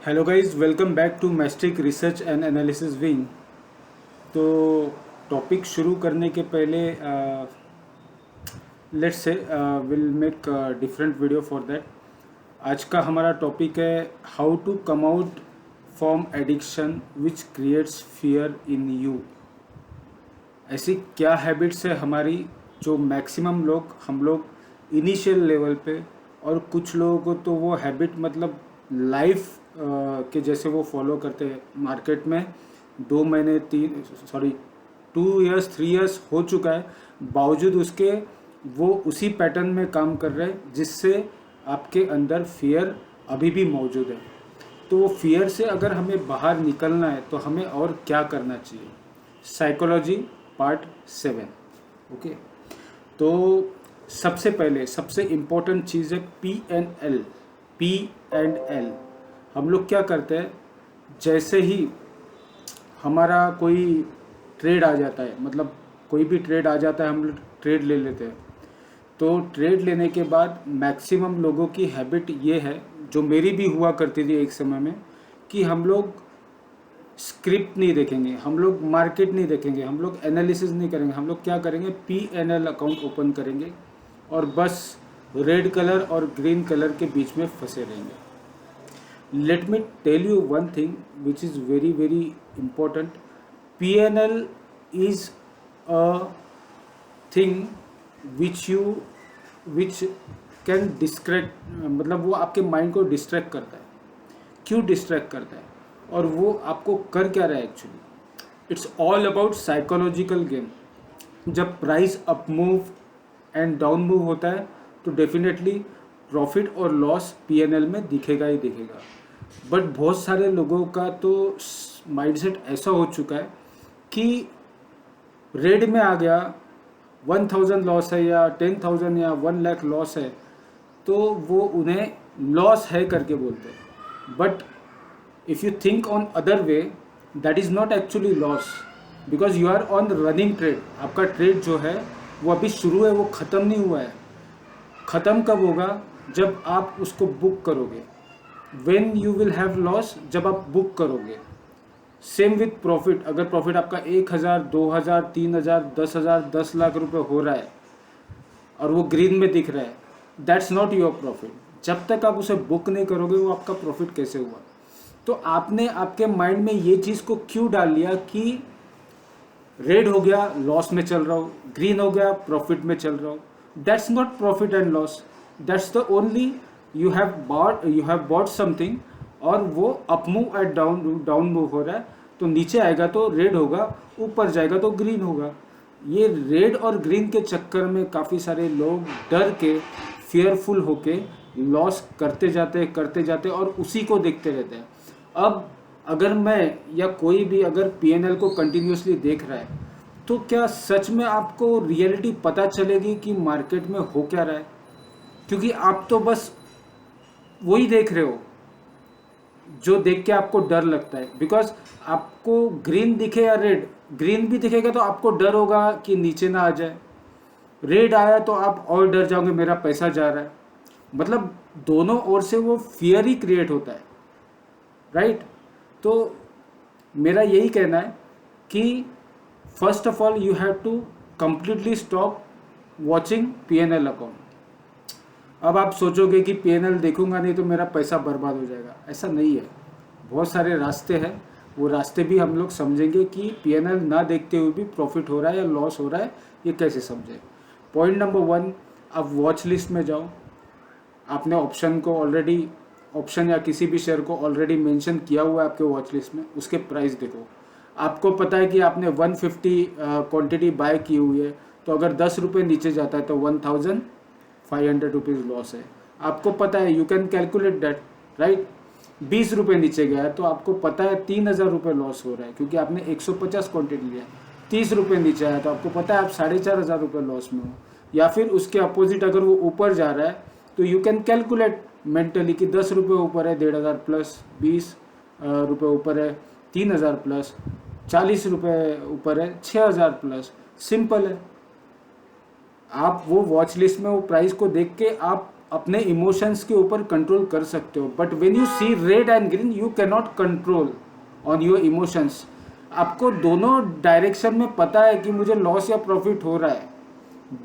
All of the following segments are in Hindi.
Hello guys, welcome back to mystic research and analysis wing. तो टॉपिक शुरू करने के पहले let's say will make different video for that. आज का हमारा टॉपिक है how to come out from addiction which creates fear in you. ऐसी क्या हैबिट्स है हमारी जो मैक्सिमम लोग हम लोग इनिशियल लेवल पे, और कुछ लोगों को तो वो हैबिट मतलब लाइफ के जैसे वो फॉलो करते हैं। मार्केट में 2 महीने 2 इयर्स 3 इयर्स हो चुका है, बावजूद उसके वो उसी पैटर्न में काम कर रहे हैं जिससे आपके अंदर फियर अभी भी मौजूद है। तो वो फियर से अगर हमें बाहर निकलना है तो हमें और क्या करना चाहिए। Psychology part 7। ओके, तो सबसे पहले सबसे इम्पोर्टेंट चीज़ है PNL। P&L हम लोग क्या करते हैं, जैसे ही हमारा कोई ट्रेड आ जाता है, मतलब कोई भी ट्रेड आ जाता है हम लोग ट्रेड ले लेते हैं। तो ट्रेड लेने के बाद मैक्सिमम लोगों की हैबिट ये है, जो मेरी भी हुआ करती थी एक समय में, कि हम लोग स्क्रिप्ट नहीं देखेंगे, हम लोग मार्केट नहीं देखेंगे, हम लोग एनालिसिस नहीं करेंगे। हम लोग क्या करेंगे, PNL अकाउंट ओपन करेंगे और बस रेड कलर और ग्रीन कलर के बीच में फंसे रहेंगे। Let me tell you one thing which is very very important. PNL is a thing which can distract, मतलब वो आपके माइंड को डिस्ट्रैक्ट करता है। क्यों डिस्ट्रैक्ट करता है और वो आपको कर क्या रहा है actually? It's all about psychological game. जब price up move and down move होता है तो डेफिनेटली प्रॉफिट और लॉस PNL में दिखेगा ही दिखेगा। बट बहुत सारे लोगों का तो माइंडसेट ऐसा हो चुका है कि रेड में आ गया, 1000 लॉस है या 10,000 या 1 लाख लॉस है, तो वो उन्हें लॉस है करके बोलते हैं। But if you think on other way, that is not actually loss, because you are on running trade. आपका ट्रेड जो है वो अभी शुरू है, वो ख़त्म नहीं हुआ है। ख़त्म कब होगा? जब आप उसको बुक करोगे। When you will have loss, जब आप बुक करोगे। Same with profit. अगर प्रॉफिट आपका 1,000 2,000 3,000 10,000 10 लाख रुपए हो रहा है और वो ग्रीन में दिख रहा है, दैट्स नॉट योर प्रॉफिट। जब तक आप उसे बुक नहीं करोगे वो आपका प्रॉफिट कैसे हुआ? तो आपने आपके माइंड में ये चीज़ को क्यों डाल लिया कि रेड हो गया लॉस में चल रहा हूँ, ग्रीन हो गया प्रॉफिट में चल रहा हूँ? That's not profit and loss, that's the only you have bought something, और वो up move and down move हो रहा है। तो नीचे आएगा तो रेड होगा, ऊपर जाएगा तो ग्रीन होगा। ये रेड और ग्रीन के चक्कर में काफ़ी सारे लोग डर के, फियरफुल होके लॉस करते जाते और उसी को देखते रहते हैं। अब अगर मैं या कोई भी अगर PNL को कंटिन्यूसली देख रहा है, तो क्या सच में आपको रियलिटी पता चलेगी कि मार्केट में हो क्या रहा है? क्योंकि आप तो बस वही देख रहे हो जो देख के आपको डर लगता है। बिकॉज आपको ग्रीन दिखे या रेड, ग्रीन भी दिखेगा तो आपको डर होगा कि नीचे ना आ जाए, रेड आया तो आप और डर जाओगे मेरा पैसा जा रहा है। मतलब दोनों ओर से वो फियर ही क्रिएट होता है, राइट? तो मेरा यही कहना है कि first of all you have to completely stop watching PNL account. अब आप सोचोगे कि PNL देखूंगा नहीं तो मेरा पैसा बर्बाद हो जाएगा। ऐसा नहीं है, बहुत सारे रास्ते हैं, वो रास्ते भी हम लोग समझेंगे कि PNL ना देखते हुए भी प्रॉफिट हो रहा है या लॉस हो रहा है, ये कैसे समझे। पॉइंट नंबर 1, आप वॉच लिस्ट में जाओ। आपने ऑप्शन या किसी भी शेयर को ऑलरेडी मेंशन किया हुआ है आपके वॉच लिस्ट में, उसके प्राइस देखो। आपको पता है कि आपने 150 क्वांटिटी बाय की हुई है, तो अगर 10 रुपये नीचे जाता है तो 1,500 रुपीज़ लॉस है। आपको पता है, you can calculate that, right? 20 रुपये नीचे गया है तो आपको पता है 3,000 रुपये लॉस हो रहा है, क्योंकि आपने 150 क्वांटिटी लिया। 30 रुपये नीचे आया तो आपको पता है आप 4,500 रुपये लॉस में हो। या फिर उसके अपोजिट अगर वो ऊपर जा रहा है तो यू कैन कैलकुलेट मेंटली कि 10 रुपये ऊपर है 1,500 प्लस, 20 रुपये ऊपर है 3,000 प्लस, 40 रुपये ऊपर है 6,000 प्लस। सिंपल है। आप वो वॉच लिस्ट में वो प्राइस को देख के आप अपने इमोशंस के ऊपर कंट्रोल कर सकते हो, but when you see red and green you can not control on your emotions. आपको दोनों डायरेक्शन में पता है कि मुझे लॉस या प्रॉफिट हो रहा है,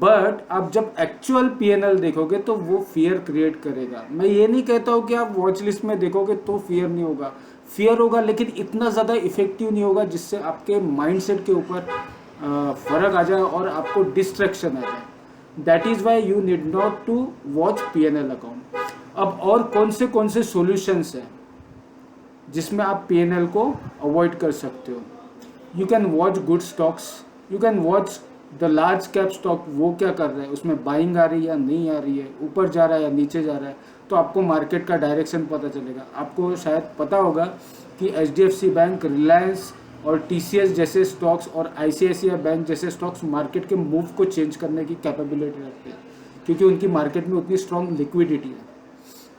बट आप जब एक्चुअल पीएनएल देखोगे तो वो फियर क्रिएट करेगा। मैं ये नहीं कहता हूँ कि आप वॉच लिस्ट में देखोगे तो फियर नहीं होगा, फियर होगा, लेकिन इतना ज़्यादा इफेक्टिव नहीं होगा जिससे आपके माइंडसेट के ऊपर फर्क आ जाए और आपको डिस्ट्रैक्शन आ जाए। That is why you need not to watch PNL account. अब और कौन से सॉल्यूशंस हैं जिसमें आप पीएनएल को अवॉइड कर सकते हो? You can watch good stocks, you can watch the large cap stock, वो क्या कर रहा है, उसमें बाइंग आ रही है या नहीं आ रही है, ऊपर जा रहा है या नीचे जा रहा है, तो आपको मार्केट का डायरेक्शन पता चलेगा। आपको शायद पता होगा कि एचडीएफसी बैंक, रिलायंस और टीसीएस जैसे स्टॉक्स और आईसीआईसीआई बैंक जैसे स्टॉक्स मार्केट के मूव को चेंज करने की कैपेबिलिटी रखते हैं, क्योंकि उनकी मार्केट में उतनी स्ट्रॉन्ग लिक्विडिटी है।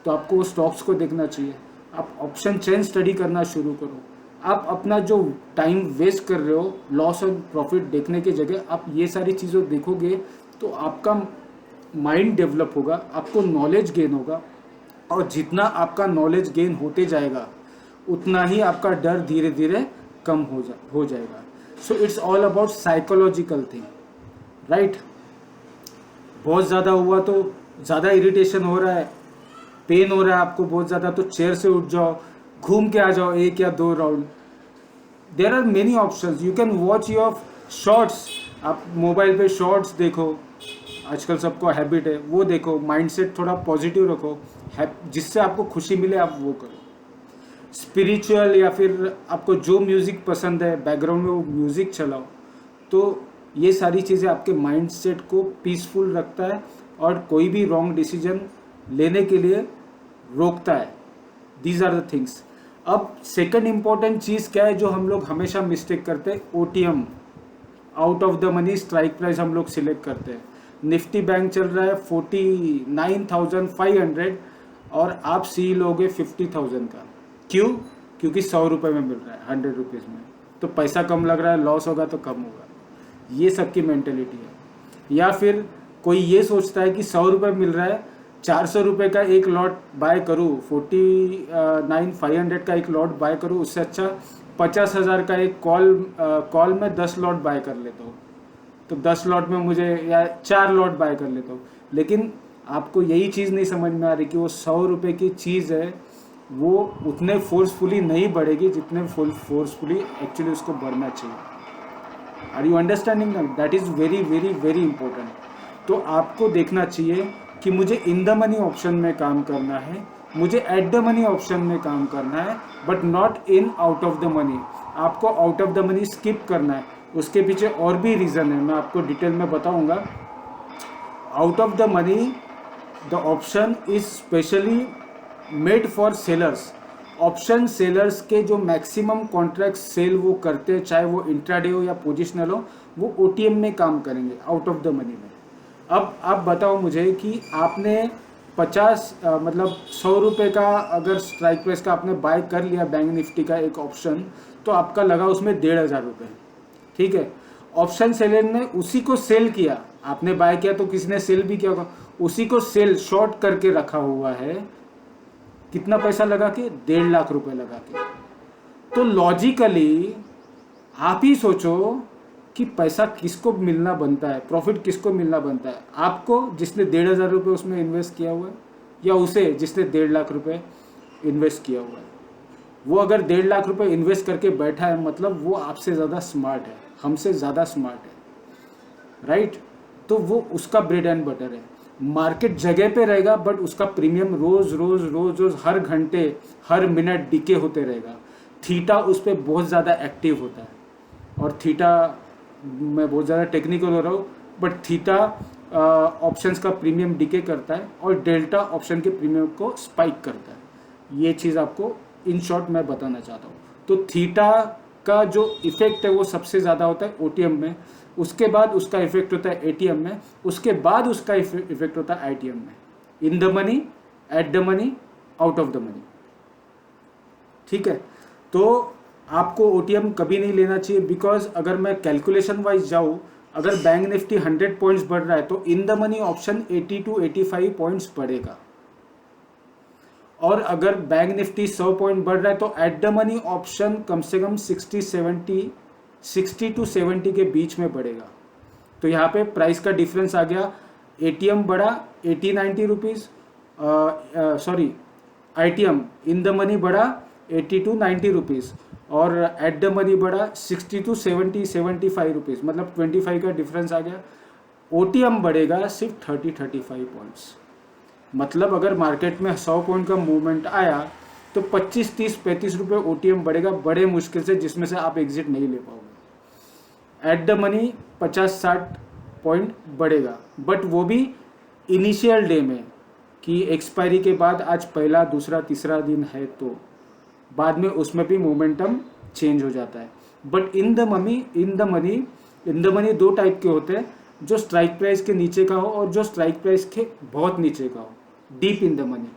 तो आपको स्टॉक्स को देखना चाहिए। आप ऑप्शन चेन स्टडी करना शुरू करो। आप अपना जो टाइम वेस्ट कर रहे हो लॉस और प्रॉफिट देखने की जगह आप ये सारी चीज़ें देखोगे तो आपका माइंड डेवलप होगा, आपको नॉलेज गेन होगा, और जितना आपका नॉलेज गेन होते जाएगा उतना ही आपका डर धीरे धीरे कम हो जाएगा। So it's all about psychological thing, right. बहुत ज़्यादा हुआ तो ज़्यादा इरिटेशन हो रहा है, पेन हो रहा है आपको बहुत ज़्यादा, तो चेयर से उठ जाओ, घूम के आ जाओ 1 या 2 round. There are many options. You can watch your shorts, आप मोबाइल पे शॉर्ट्स देखो, आजकल सबको हैबिट है, वो देखो, माइंडसेट थोड़ा पॉजिटिव रखो, जिससे आपको खुशी मिले आप वो करो। स्पिरिचुअल या फिर आपको जो म्यूज़िक पसंद है बैकग्राउंड में वो म्यूज़िक चलाओ। तो ये सारी चीज़ें आपके माइंडसेट को पीसफुल रखता है और कोई भी रॉन्ग डिसीजन लेने के लिए रोकता है। These are the things. अब सेकंड इम्पॉर्टेंट चीज़ क्या है जो हम लोग हमेशा मिस्टेक करते हैं? OTM, out of the money strike price हम लोग सिलेक्ट करते हैं। निफ्टी बैंक चल रहा है 49,500 और आप सी लोगे 50,000 का। क्यों? क्योंकि 100 रुपये में मिल रहा है 100 रुपीज़ में, तो पैसा कम लग रहा है, लॉस होगा तो कम होगा। ये सबकी मेंटेलिटी है। या फिर कोई ये सोचता है कि 100 रुपये मिल रहा है, 400 रुपये का एक लॉट बाय करूँ, 49,500 का एक लॉट बाय करूँ, उससे अच्छा 50,000 का एक कॉल में 10 लॉट बाय कर लेता हूँ, तो 10 लॉट में मुझे, या 4 लॉट बाय कर लेता हूँ। लेकिन आपको यही चीज़ नहीं समझ में आ रही कि वो 100 रुपये की चीज़ है, वो उतने फोर्सफुली नहीं बढ़ेगी जितने फोर्सफुली एक्चुअली उसको बढ़ना चाहिए। Are you understanding? That is very very very important. तो आपको देखना चाहिए कि मुझे इन द मनी ऑप्शन में काम करना है, मुझे एट द मनी ऑप्शन में काम करना है, but not in out of the money. आपको out of the money skip करना है। उसके पीछे और भी रीज़न है, मैं आपको डिटेल में बताऊंगा। Out of the money the option is specially made for sellers. Option sellers के जो मैक्सिमम कॉन्ट्रैक्ट सेल वो करते हैं, चाहे वो इंट्राडे हो या पोजिशनल हो, वो ओटीएम में काम करेंगे आउट ऑफ द मनी में। अब आप बताओ मुझे कि आपने 100 रुपये का अगर स्ट्राइक प्राइस का आपने बाय कर लिया बैंक निफ्टी का एक ऑप्शन, तो आपका लगा उसमें 1,500 रुपये, ठीक है। ऑप्शन सेलर ने उसी को सेल किया, आपने बाय किया तो किसी ने सेल भी किया होगा, उसी को सेल शॉर्ट करके रखा हुआ है। कितना पैसा लगा के? 1.5 लाख रुपए लगा के। तो लॉजिकली आप ही सोचो कि पैसा किसको मिलना बनता है, प्रॉफिट किसको मिलना बनता है? आपको, जिसने 1,500 रुपये उसमें इन्वेस्ट किया हुआ है, या उसे जिसने 1.5 लाख रुपए इन्वेस्ट किया हुआ है? वो अगर 1.5 लाख रुपए इन्वेस्ट करके बैठा है, मतलब वो आपसे ज़्यादा स्मार्ट है, हमसे ज़्यादा स्मार्ट है, राइट? तो वो उसका ब्रेड एंड बटर है। मार्केट जगह पे रहेगा, बट उसका प्रीमियम रोज रोज रोज रोज हर घंटे हर मिनट डिके होते रहेगा। थीटा उस पर बहुत ज़्यादा एक्टिव होता है, और थीटा, मैं बहुत ज़्यादा टेक्निकल हो रहा हूँ, बट थीटा ऑप्शंस का प्रीमियम डिके करता है और डेल्टा ऑप्शन के प्रीमियम को स्पाइक करता है। ये चीज़ आपको इन शॉर्ट मैं बताना चाहता हूँ। तो थीटा का जो इफेक्ट है वो सबसे ज़्यादा होता है ओटीएम में, उसके बाद उसका इफेक्ट होता है एटीएम में, उसके बाद उसका इफेक्ट होता है आईटीएम में। इन the money, eight the money, out of the money, ठीक है। तो आपको ओटीएम कभी नहीं लेना चाहिए, बिकॉज अगर मैं कैलकुलेशन वाइज जाऊँ, अगर बैंक निफ्टी 100 पॉइंट्स बढ़ रहा है तो इन the money option 80 to 85 points बढ़ेगा। और अगर बैंक निफ्टी 100 पॉइंट बढ़ रहा है तो एट द मनी ऑप्शन कम से कम 60 टू 70 के बीच में बढ़ेगा। तो यहाँ पे प्राइस का डिफरेंस आ गया, एटीएम बढ़ा 80-90 rupees, sorry ITM in the money बढ़ा 80 टू 90 रुपीज़ और एट द मनी बढ़ा 60 टू 75 रुपीज़, मतलब 25 का डिफरेंस आ गया। ओटीएम बढ़ेगा सिर्फ 30-35 पॉइंट्स। मतलब अगर मार्केट में 100 पॉइंट का मूवमेंट आया तो 25-30-35 रुपये ओटीएम बढ़ेगा बड़े मुश्किल से, जिसमें से आप एग्जिट नहीं ले पाओगे। एट द मनी 50-60 पॉइंट बढ़ेगा, बट वो भी इनिशियल डे में कि एक्सपायरी के बाद आज पहला दूसरा तीसरा दिन है, तो बाद में उसमें भी मोमेंटम चेंज हो जाता है। बट इन द मनी दो टाइप के होते हैं, जो स्ट्राइक प्राइस के नीचे का हो और जो स्ट्राइक प्राइस के बहुत नीचे का हो, deep in the money.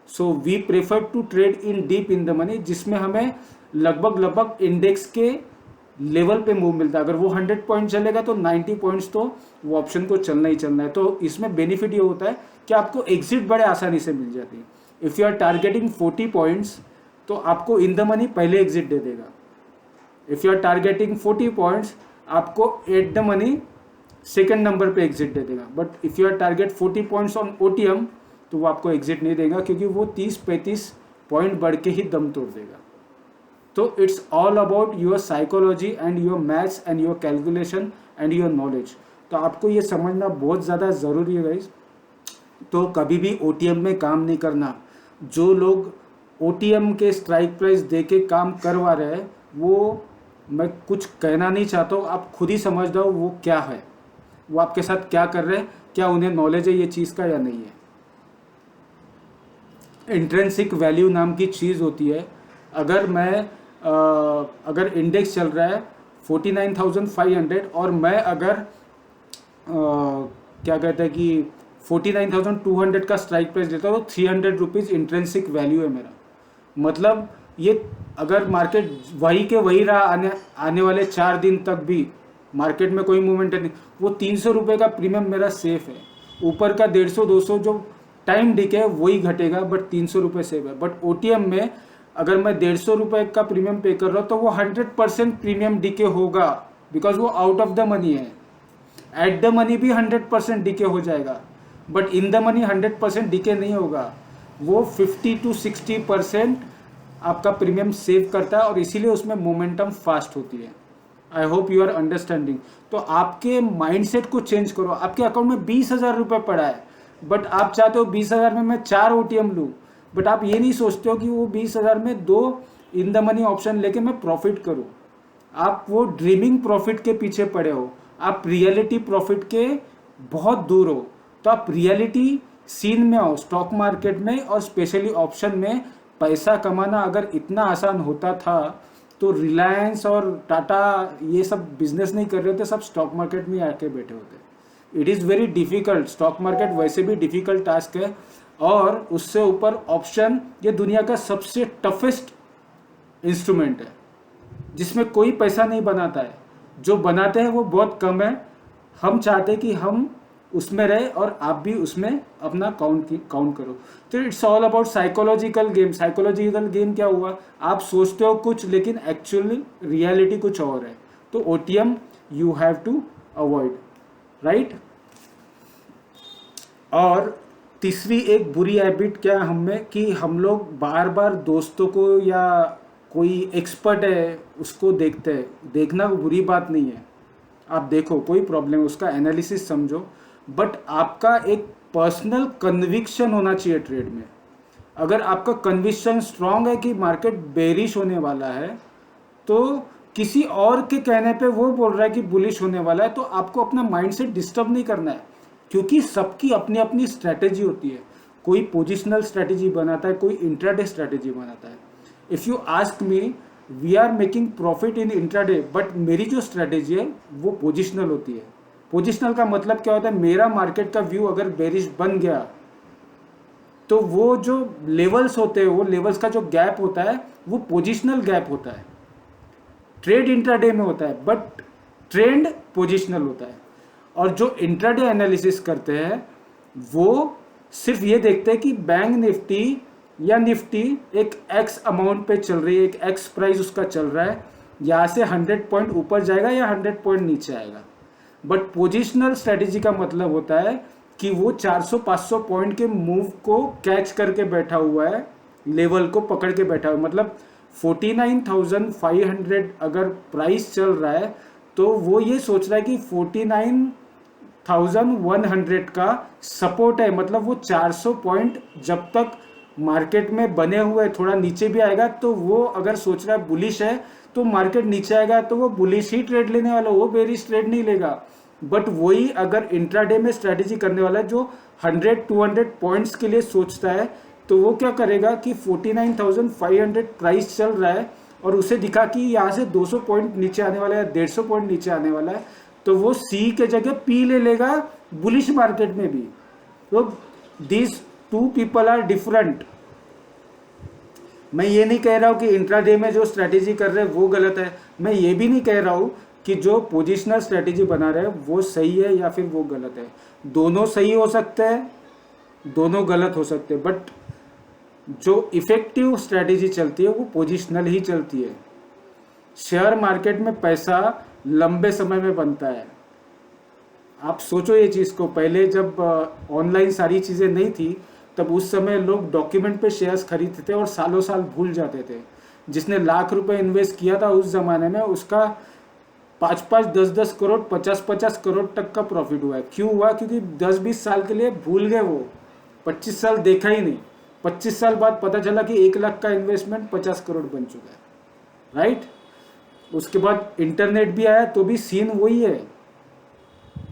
So we prefer to trade in deep in the money, जिसमें हमें लगभग इंडेक्स के लेवल पे मूव मिलता है। अगर वो 100 पॉइंट चलेगा तो 90 पॉइंट्स तो वो ऑप्शन को चलना ही चलना है। तो इसमें बेनिफिट ये होता है कि आपको एग्जिट बड़े आसानी से मिल जाती है। If you are targeting 40 points तो आपको इन द मनी पहले एग्जिट दे देगा। If you are targeting 40 points आपको at the money second number पे एग्जिट दे देगा। But if you are target 40 points on OTM तो वो आपको एग्जिट नहीं देगा, क्योंकि वो 30-35 पॉइंट बढ़ के ही दम तोड़ देगा। तो it's all about your psychology and your maths and your calculation and your knowledge. तो आपको ये समझना बहुत ज़्यादा ज़रूरी है गाइस। तो कभी भी ओटीएम में काम नहीं करना। जो लोग ओटीएम के स्ट्राइक प्राइस दे के काम करवा रहे हैं, वो मैं कुछ कहना नहीं चाहता हूँ, आप खुद ही समझ जाओ वो क्या है, वो आपके साथ क्या कर रहे हैं, क्या उन्हें नॉलेज है ये चीज़ का या नहीं है। इंट्रिंसिक वैल्यू नाम की चीज़ होती है। अगर इंडेक्स चल रहा है 49,500 और मैं अगर क्या कहते हैं कि 49,200 का स्ट्राइक प्राइस देता हूँ तो 300 रुपीज़ इंट्रिंसिक वैल्यू है मेरा। मतलब ये अगर मार्केट वही के वही रहा आने वाले 4 दिन तक भी मार्केट में कोई मूवमेंट नहीं, वो 300 रुपये का प्रीमियम मेरा सेफ है। ऊपर का 150-200 जो टाइम डिके है वही घटेगा, बट 300 रुपये सेफ है। बट ओटीएम में अगर मैं 150 रुपये का प्रीमियम पे कर रहा हूँ तो वो 100% प्रीमियम डिके होगा, बिकॉज वो आउट ऑफ द मनी है। एट द मनी भी 100% डिके हो जाएगा, but in the money 100% decay नहीं होगा। वो 50-60% आपका प्रीमियम सेव करता है और इसीलिए उसमें मोमेंटम फास्ट होती है। I hope you are understanding. तो आपके माइंडसेट को चेंज करो। आपके अकाउंट में 20,000 रुपये पड़ा है, बट आप चाहते हो 20,000 में मैं 4 ओटीएम लूँ, बट आप ये नहीं सोचते हो कि वो 20,000 में 2 इन द मनी ऑप्शन लेके मैं प्रॉफिट करूँ। आप वो ड्रीमिंग प्रॉफिट के पीछे पड़े हो, आप रियलिटी प्रॉफिट के बहुत दूर हो। तो आप रियलिटी सीन में आओ। स्टॉक मार्केट में और स्पेशली ऑप्शन में पैसा कमाना अगर इतना आसान होता था तो रिलायंस और टाटा ये सब बिजनेस नहीं कर रहे थे, सब स्टॉक मार्केट में आके बैठे होते। It is very difficult. Stock market वैसे भी डिफ़िकल्ट टास्क है, और उससे ऊपर ऑप्शन ये दुनिया का सबसे टफेस्ट इंस्ट्रूमेंट है, जिसमें कोई पैसा नहीं बनाता है। जो बनाते हैं वो बहुत कम है। हम चाहते हैं कि हम उसमें रहे और आप भी उसमें अपना काउंट करो। तो it's all about psychological game. Psychological game क्या हुआ, आप सोचते हो कुछ लेकिन एक्चुअली रियलिटी कुछ और है। तो OTM you have to avoid, right. और तीसरी एक बुरी हैबिट क्या है हमें, कि हम लोग बार बार दोस्तों को या कोई एक्सपर्ट है उसको देखते हैं। देखना बुरी बात नहीं है, आप देखो कोई प्रॉब्लम है, उसका एनालिसिस समझो, बट आपका एक पर्सनल कन्विक्शन होना चाहिए ट्रेड में। अगर आपका कन्विक्शन स्ट्रांग है कि मार्केट बेरिश होने वाला है, तो किसी और के कहने पे वो बोल रहा है कि बुलिश होने वाला है, तो आपको अपना माइंडसेट डिस्टर्ब नहीं करना है, क्योंकि सबकी अपनी अपनी स्ट्रैटेजी होती है। कोई पोजिशनल स्ट्रैटेजी बनाता है, कोई इंट्राडे स्ट्रैटेजी बनाता है। If you ask me, we are making profit in intraday, but मेरी जो स्ट्रैटेजी है वो पोजिशनल होती है। पोजिशनल का मतलब क्या होता है, मेरा मार्केट का व्यू अगर बेरिश बन गया तो वो जो लेवल्स होते हैं, वो लेवल्स का जो गैप होता है वो पोजिशनल गैप होता है। ट्रेड इंट्राडे में होता है, बट ट्रेंड पोजिशनल होता है। और जो इंट्राडे एनालिसिस करते हैं वो सिर्फ ये देखते हैं कि बैंक निफ्टी या निफ्टी एक एक्स अमाउंट पे चल रही है, एक एक्स प्राइस उसका चल रहा है, यहाँ से 100 पॉइंट ऊपर जाएगा या 100 पॉइंट नीचे आएगा। बट पोजिशनल स्ट्रेटेजी का मतलब होता है कि वो 400-500 पॉइंट के मूव को कैच करके बैठा हुआ है, लेवल को पकड़ के बैठा हुआ है। मतलब 49,500 अगर प्राइस चल रहा है तो वो ये सोच रहा है कि 49,100 का सपोर्ट है। मतलब वो 400 पॉइंट जब तक मार्केट में बने हुए थोड़ा नीचे भी आएगा तो वो अगर सोच रहा है बुलिश है तो मार्केट नीचे आएगा तो वो बुलिश ही ट्रेड लेने वाला, वो बेरिश ट्रेड नहीं लेगा। बट वही अगर इंट्राडे में स्ट्रेटेजी करने वाला है जो 100-200 पॉइंट्स के लिए सोचता है तो वो क्या करेगा कि 49,500 प्राइस चल रहा है और उसे दिखा कि यहाँ से 200 पॉइंट नीचे आने वाला है, 150 पॉइंट नीचे आने वाला है, तो वो सी के जगह पी ले लेगा बुलिश मार्केट में भी। तो these two people are different. मैं ये नहीं कह रहा हूँ कि इंट्राडे में जो स्ट्रेटेजी कर रहे हैं वो गलत है, मैं ये भी नहीं कह रहा हूँ कि जो पोजिशनल स्ट्रेटेजी बना रहे हैं वो सही है या फिर वो गलत है। दोनों सही हो सकते हैं, दोनों गलत हो सकते हैं, बट जो इफेक्टिव स्ट्रेटेजी चलती है वो पोजिशनल ही चलती है। शेयर मार्केट में पैसा लंबे समय में बनता है। आप सोचो ये चीज़ को, पहले जब ऑनलाइन सारी चीज़ें नहीं थी तब उस समय लोग डॉक्यूमेंट पे शेयर्स खरीदते थे और सालों साल भूल जाते थे। जिसने लाख रुपए इन्वेस्ट किया था उस ज़माने में उसका 5-5, 10-10 करोड़, 50-50 करोड़ तक का प्रॉफिट हुआ है। क्यों हुआ? क्योंकि 10-20 साल के लिए भूल गए वो, 25 साल देखा ही नहीं। 25 साल बाद पता चला कि 1 लाख का इन्वेस्टमेंट 50 करोड़ बन चुका है, राइट। उसके बाद इंटरनेट भी आया तो भी सीन वही है।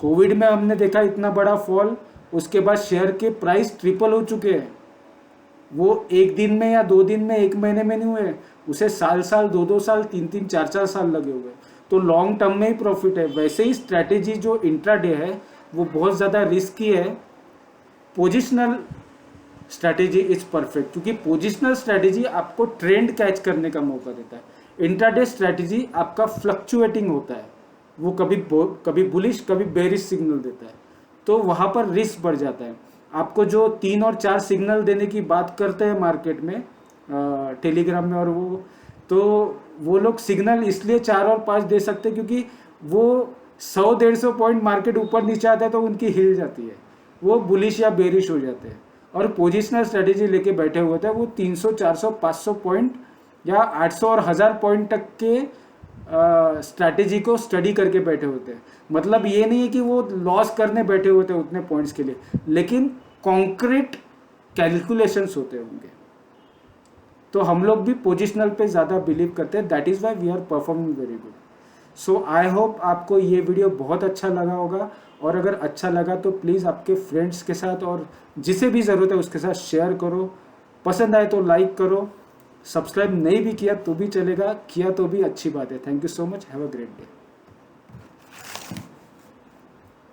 कोविड में हमने देखा इतना बड़ा फॉल, उसके बाद शेयर के प्राइस ट्रिपल हो चुके हैं। वो एक दिन में या 2 दिन में, 1 महीने में नहीं हुए, उसे साल 2-2 साल, 3-3, 4-4 साल लगे हुए। तो लॉन्ग टर्म में ही प्रॉफिट है। वैसे ही स्ट्रैटेजी जो इंट्राडे है वो बहुत ज़्यादा रिस्की है। पोजिशनल स्ट्रैटेजी इज परफेक्ट, क्योंकि पोजिशनल स्ट्रैटेजी आपको ट्रेंड कैच करने का मौका देता है। इंट्राडे स्ट्रैटेजी आपका फ्लक्चुएटिंग होता है, वो कभी बुलिश कभी बेरिश सिग्नल देता है, तो वहाँ पर रिस्क बढ़ जाता है। आपको जो 3 और 4 सिग्नल देने की बात करते हैं मार्केट में, टेलीग्राम में, और वो लोग सिग्नल इसलिए 4 और 5 दे सकते हैं क्योंकि वो 100-150 पॉइंट मार्केट ऊपर नीचे आता है तो उनकी हिल जाती है, वो बुलिश या बेरिश हो जाते हैं। और पोजिशनल स्ट्रेटेजी लेके बैठे हुए थे वो 300, 400, 500 पॉइंट या 800 और 1000 पॉइंट तक के स्ट्रैटेजी को स्टडी करके बैठे होते हैं। मतलब ये नहीं है कि वो लॉस करने बैठे होते हैं उतने पॉइंट्स के लिए, लेकिन कॉन्क्रीट कैलकुलेशंस होते हैं उनके। तो हम लोग भी पोजिशनल पे ज़्यादा बिलीव करते हैं, that is why we are performing very good. So I hope आपको ये वीडियो बहुत अच्छा लगा होगा, और अगर अच्छा लगा तो प्लीज़ आपके फ्रेंड्स के साथ और जिसे भी ज़रूरत है उसके साथ शेयर करो। पसंद आए तो लाइक करो, सब्सक्राइब नहीं भी किया तो भी चलेगा, किया तो भी अच्छी बात है। Thank you so much, have a great day.